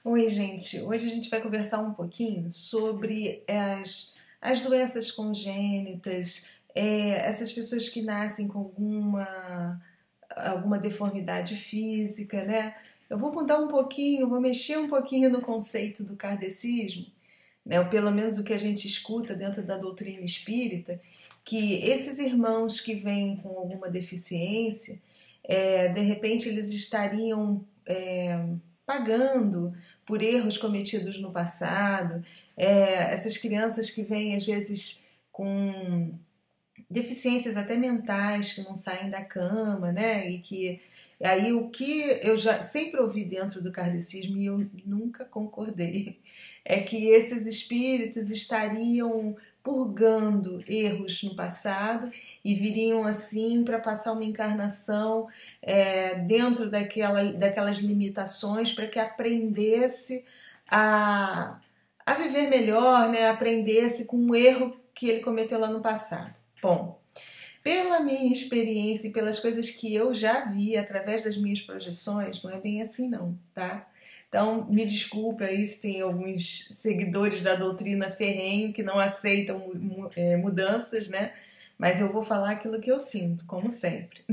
Oi, gente. Hoje a gente vai conversar um pouquinho sobre as doenças congênitas, essas pessoas que nascem com alguma deformidade física, né? Eu vou mudar um pouquinho, vou mexer um pouquinho no conceito do kardecismo, né? Ou pelo menos o que a gente escuta dentro da doutrina espírita, que esses irmãos que vêm com alguma deficiência, de repente eles estariam pagando por erros cometidos no passado, essas crianças que vêm às vezes com deficiências até mentais, que não saem da cama, né? E que aí o que eu já sempre ouvi dentro do kardecismo e eu nunca concordei é que esses espíritos estariam purgando erros no passado e viriam assim para passar uma encarnação dentro daquelas limitações para que aprendesse a, a viver melhor, né? Aprendesse com um erro que ele cometeu lá no passado. Bom, pela minha experiência e pelas coisas que eu já vi através das minhas projeções, não é bem assim não, tá? Então, me desculpe aí se tem alguns seguidores da doutrina ferrenho que não aceitam mudanças, né? Mas eu vou falar aquilo que eu sinto, como sempre.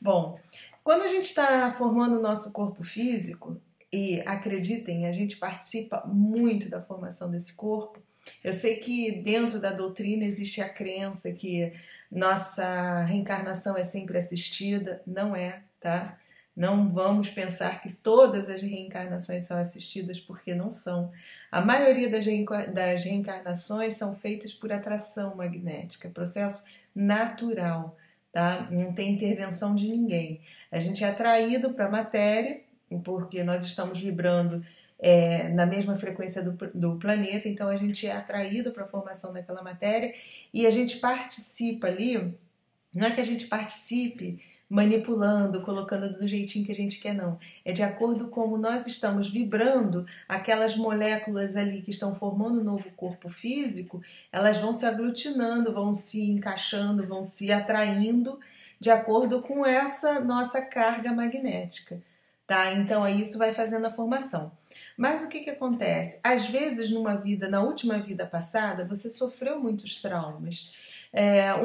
Bom, quando a gente está formando o nosso corpo físico, e acreditem, a gente participa muito da formação desse corpo. Eu sei que dentro da doutrina existe a crença que nossa reencarnação é sempre assistida. Não é, tá? Não vamos pensar que todas as reencarnações são assistidas, porque não são. A maioria das reencarnações são feitas por atração magnética, processo natural, tá? Não tem intervenção de ninguém. A gente é atraído para a matéria, porque nós estamos vibrando na mesma frequência do planeta, então a gente é atraído para a formação daquela matéria e a gente participa ali, não é que a gente participe manipulando, colocando do jeitinho que a gente quer, não. É de acordo com como nós estamos vibrando, aquelas moléculas ali que estão formando um novo corpo físico, elas vão se aglutinando, vão se encaixando, vão se atraindo de acordo com essa nossa carga magnética, tá? Então aí isso vai fazendo a formação. Mas o que acontece? Às vezes, na última vida passada, você sofreu muitos traumas.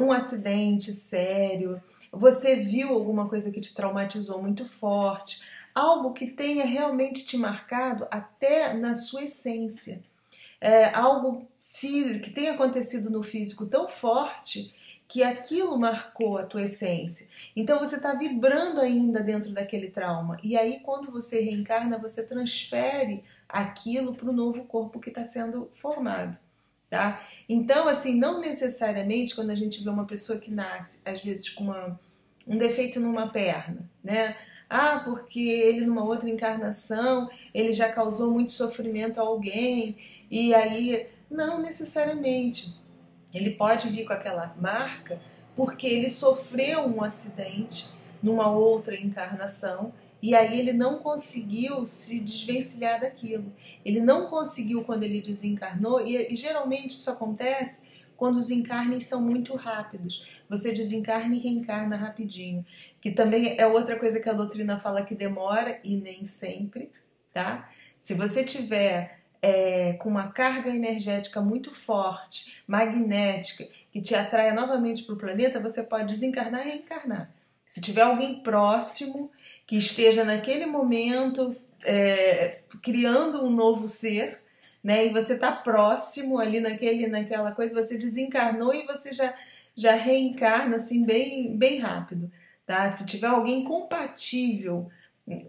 Um acidente sério, você viu alguma coisa que te traumatizou muito forte, algo que tenha realmente te marcado até na sua essência. Algo físico, que tenha acontecido no físico tão forte que aquilo marcou a tua essência. Então você está vibrando ainda dentro daquele trauma. E aí quando você reencarna, você transfere aquilo para o novo corpo que está sendo formado. Tá? Então, assim, não necessariamente quando a gente vê uma pessoa que nasce, às vezes com um defeito numa perna, né? Ah, porque ele numa outra encarnação, ele já causou muito sofrimento a alguém, e aí, não necessariamente. Ele pode vir com aquela marca porque ele sofreu um acidente numa outra encarnação e aí ele não conseguiu se desvencilhar daquilo. Ele não conseguiu quando ele desencarnou e geralmente isso acontece quando os encarnes são muito rápidos. Você desencarna e reencarna rapidinho. Que também é outra coisa que a doutrina fala que demora e nem sempre, tá? Se você tiver com uma carga energética muito forte, magnética, que te atraia novamente para o planeta, você pode desencarnar e reencarnar. Se tiver alguém próximo que esteja naquele momento criando um novo ser, né, e você está próximo ali naquela coisa, você desencarnou e você já reencarna assim bem rápido. Tá? Se tiver alguém compatível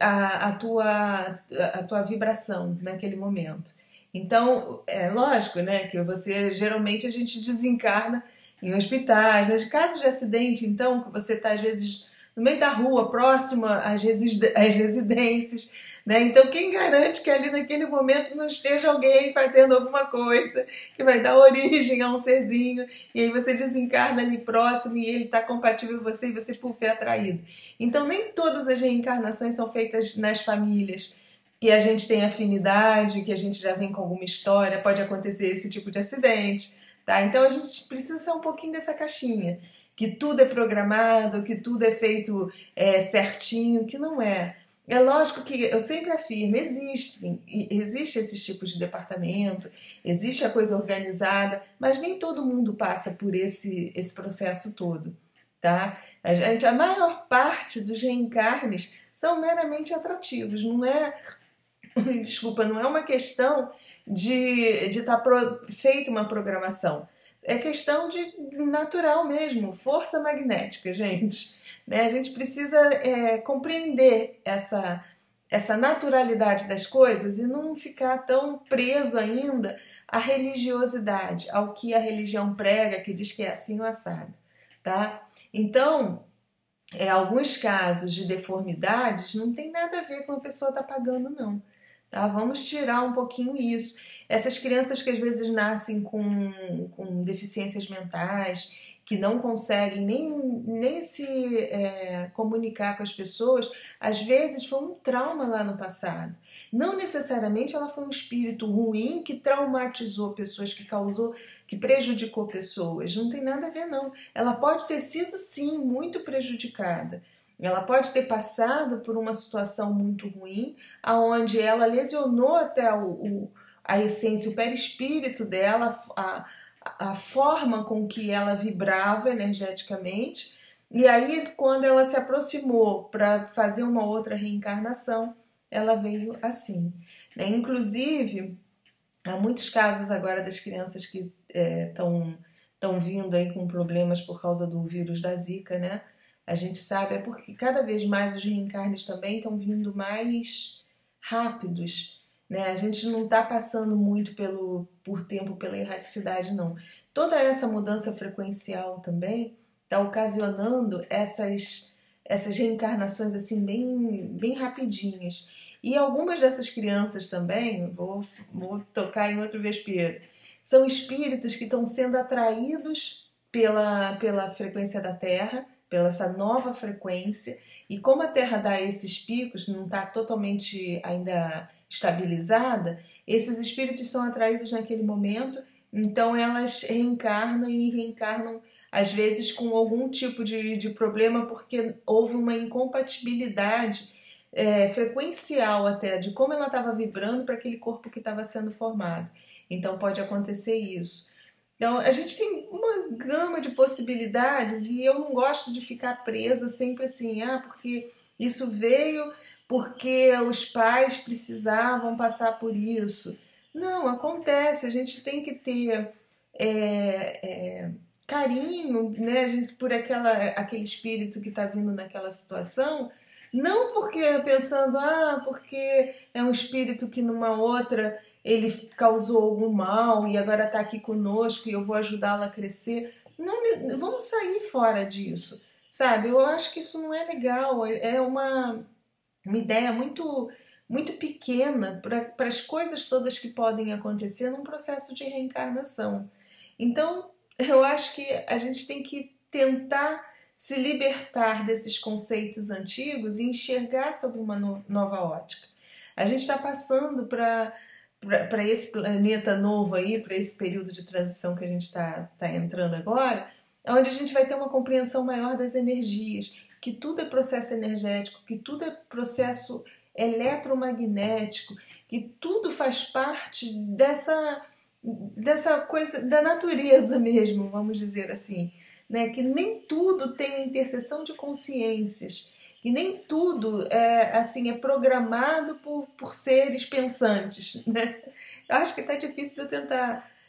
a tua vibração naquele momento. Então, é lógico, né, que geralmente a gente desencarna em hospitais, mas casos de acidente, então, que você está às vezes no meio da rua, próxima às residências, né? Então, quem garante que ali naquele momento não esteja alguém fazendo alguma coisa que vai dar origem a um serzinho, e aí você desencarna ali próximo e ele está compatível com você e você, é atraído. Então, nem todas as reencarnações são feitas nas famílias que a gente tem afinidade, que a gente já vem com alguma história, pode acontecer esse tipo de acidente, tá? Então, a gente precisa ser um pouquinho dessa caixinha, que tudo é programado, que tudo é feito certinho, que não é. É lógico que eu sempre afirmo, existe esses tipos de departamento, existe a coisa organizada, mas nem todo mundo passa por esse processo todo, tá? A maior parte dos reencarnes são meramente atrativos, não é, desculpa, não é uma questão de estar feita uma programação. É questão de natural mesmo, força magnética, gente. Né? A gente precisa compreender essa naturalidade das coisas e não ficar tão preso ainda à religiosidade, ao que a religião prega, que diz que é assim ou assado. Tá? Então, alguns casos de deformidades não tem nada a ver com a pessoa estar pagando, não. Tá? Vamos tirar um pouquinho isso. Essas crianças que às vezes nascem com deficiências mentais, que não conseguem nem se comunicar com as pessoas, às vezes foi um trauma lá no passado. Não necessariamente ela foi um espírito ruim que traumatizou pessoas, que prejudicou pessoas. Não tem nada a ver, não. Ela pode ter sido, sim, muito prejudicada. Ela pode ter passado por uma situação muito ruim, aonde ela lesionou até a essência, o perispírito dela, a forma com que ela vibrava energeticamente, e aí quando ela se aproximou para fazer uma outra reencarnação, ela veio assim. Né? Inclusive, há muitos casos agora das crianças que estão vindo aí com problemas por causa do vírus da Zika, né? A gente sabe, é porque cada vez mais os reencarnes também estão vindo mais rápidos, né? A gente não está passando muito por tempo pela erraticidade, não. Toda essa mudança frequencial também está ocasionando essas reencarnações assim bem rapidinhas. E algumas dessas crianças também, vou tocar em outro vespeiro, são espíritos que estão sendo atraídos pela frequência da Terra, pela essa nova frequência, e como a Terra dá esses picos, não está totalmente ainda estabilizada, esses espíritos são atraídos naquele momento, então elas reencarnam às vezes com algum tipo de problema, porque houve uma incompatibilidade frequencial até, de como ela estava vibrando para aquele corpo que estava sendo formado. Então pode acontecer isso. Então, a gente tem uma gama de possibilidades e eu não gosto de ficar presa sempre assim, porque isso veio porque os pais precisavam passar por isso. Não, acontece, a gente tem que ter carinho, né, por aquele espírito que está vindo naquela situação, não porque pensando, porque é um espírito que numa outra ele causou algum mal e agora está aqui conosco e eu vou ajudá-la a crescer. Não, vamos sair fora disso, sabe? Eu acho que isso não é legal, é uma ideia muito, muito pequena para as coisas todas que podem acontecer num processo de reencarnação. Então, eu acho que a gente tem que tentar se libertar desses conceitos antigos e enxergar sob uma nova ótica. A gente está passando para esse planeta novo aí, para esse período de transição que a gente está entrando agora, onde a gente vai ter uma compreensão maior das energias, que tudo é processo energético, que tudo é processo eletromagnético, que tudo faz parte dessa coisa da natureza mesmo, vamos dizer assim. Né, que nem tudo tem interseção de consciências, e nem tudo é programado por seres pensantes. Né? Eu acho que está difícil de eu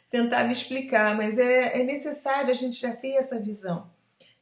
tentar me explicar, mas é necessário a gente já ter essa visão,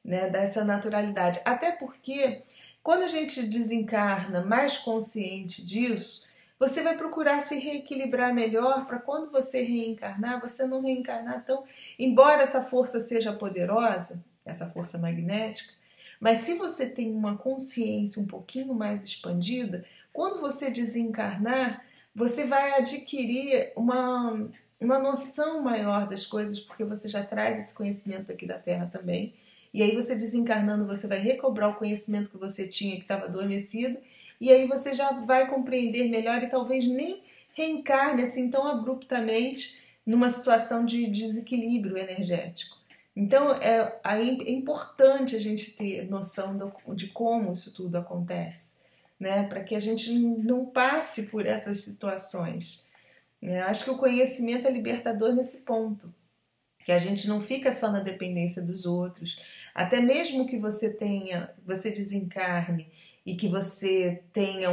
né, dessa naturalidade. Até porque quando a gente desencarna mais consciente disso, você vai procurar se reequilibrar melhor para quando você reencarnar, você não reencarnar tão... Embora essa força seja poderosa, essa força magnética, mas se você tem uma consciência um pouquinho mais expandida, quando você desencarnar, você vai adquirir uma noção maior das coisas, porque você já traz esse conhecimento aqui da Terra também. E aí você desencarnando, você vai recobrar o conhecimento que você tinha, que estava adormecido, e aí você já vai compreender melhor e talvez nem reencarne assim tão abruptamente numa situação de desequilíbrio energético. Então é importante a gente ter noção de como isso tudo acontece. né? Para que a gente não passe por essas situações. Acho que o conhecimento é libertador nesse ponto, que a gente não fica só na dependência dos outros. Até mesmo que você desencarne e que você tenha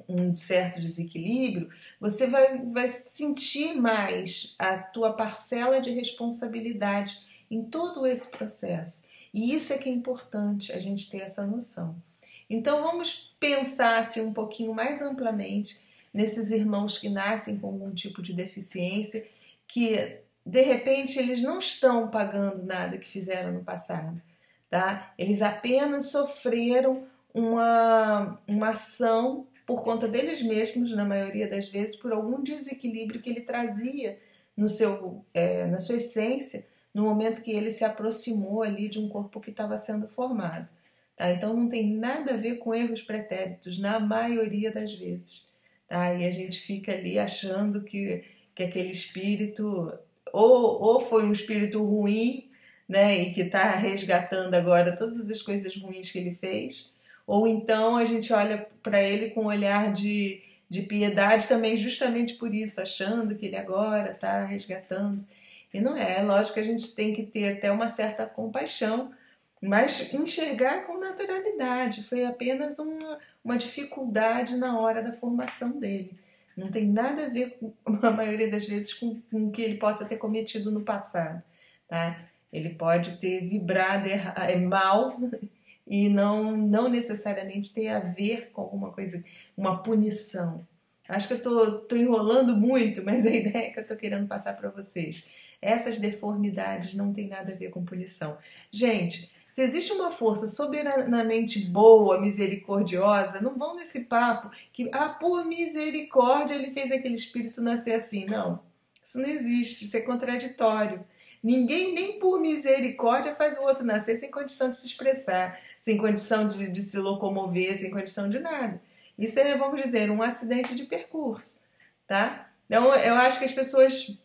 um certo desequilíbrio, você vai sentir mais a tua parcela de responsabilidade em todo esse processo. E isso é que é importante, a gente ter essa noção. Então vamos pensar assim, um pouquinho mais amplamente nesses irmãos que nascem com algum tipo de deficiência, que de repente eles não estão pagando nada que fizeram no passado, tá? Eles apenas sofreram uma ação por conta deles mesmos, na maioria das vezes, por algum desequilíbrio que ele trazia no na sua essência, no momento que ele se aproximou ali de um corpo que estava sendo formado. Tá? Então não tem nada a ver com erros pretéritos, na maioria das vezes. Tá? E a gente fica ali achando que aquele espírito ou foi um espírito ruim, né, e que está resgatando agora todas as coisas ruins que ele fez, ou então a gente olha para ele com um olhar de piedade também justamente por isso, achando que ele agora está resgatando. E não é lógico que a gente tem que ter até uma certa compaixão, mas enxergar com naturalidade. Foi apenas uma dificuldade na hora da formação dele. Não tem nada a ver, a maioria das vezes, com o que ele possa ter cometido no passado. Tá? Ele pode ter vibrado mal e não necessariamente ter a ver com alguma coisa, uma punição. Acho que eu tô enrolando muito, mas a ideia que eu tô querendo passar para vocês. Essas deformidades não tem nada a ver com punição. Gente, se existe uma força soberanamente boa, misericordiosa, não vão nesse papo que, por misericórdia ele fez aquele espírito nascer assim. Não, isso não existe, isso é contraditório. Ninguém, nem por misericórdia, faz o outro nascer sem condição de se expressar, sem condição de se locomover, sem condição de nada. Isso é, vamos dizer, um acidente de percurso, tá? Então, eu acho que as pessoas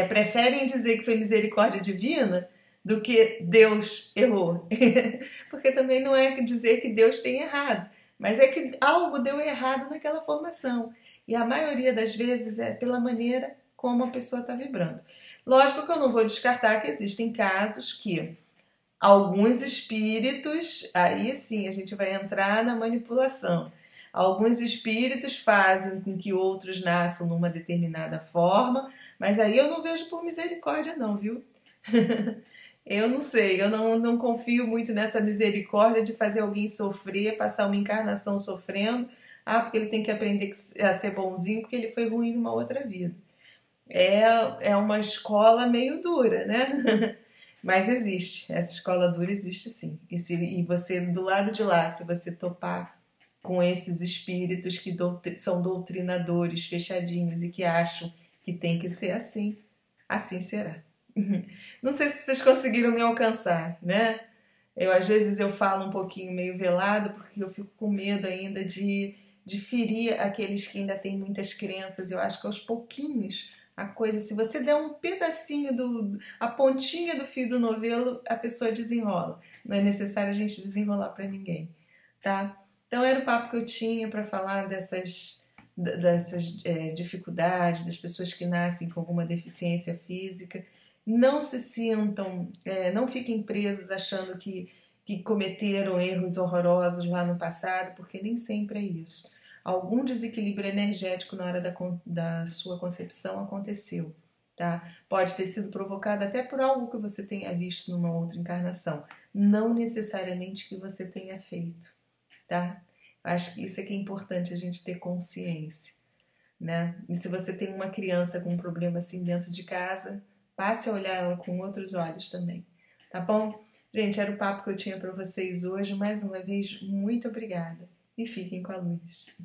preferem dizer que foi misericórdia divina do que Deus errou. Porque também não é dizer que Deus tem errado, mas é que algo deu errado naquela formação. E a maioria das vezes é pela maneira como a pessoa está vibrando. Lógico que eu não vou descartar que existem casos que alguns espíritos, aí sim a gente vai entrar na manipulação. Alguns espíritos fazem com que outros nasçam numa determinada forma, mas aí eu não vejo por misericórdia não, viu? Eu não sei, eu não confio muito nessa misericórdia de fazer alguém sofrer, passar uma encarnação sofrendo, porque ele tem que aprender a ser bonzinho porque ele foi ruim numa outra vida. É uma escola meio dura, né? Mas existe, essa escola dura existe sim. E você, do lado de lá, se você topar com esses espíritos que são doutrinadores, fechadinhos e que acham que tem que ser assim, assim será. Não sei se vocês conseguiram me alcançar, né? Às vezes eu falo um pouquinho meio velado porque eu fico com medo ainda de ferir aqueles que ainda têm muitas crenças. Eu acho que aos pouquinhos a coisa, se você der um pedacinho a pontinha do fio do novelo, a pessoa desenrola. Não é necessário a gente desenrolar para ninguém, tá? Então era o papo que eu tinha para falar dessas dificuldades, das pessoas que nascem com alguma deficiência física. Não se sintam, não fiquem presos achando que cometeram erros horrorosos lá no passado, porque nem sempre é isso. Algum desequilíbrio energético na hora da sua concepção aconteceu, tá? Pode ter sido provocado até por algo que você tenha visto numa outra encarnação, não necessariamente que você tenha feito, tá? Acho que isso é que é importante a gente ter consciência, né? E se você tem uma criança com um problema assim dentro de casa, passe a olhar ela com outros olhos também, tá bom? Gente, era o papo que eu tinha para vocês hoje. Mais uma vez, muito obrigada e fiquem com a luz.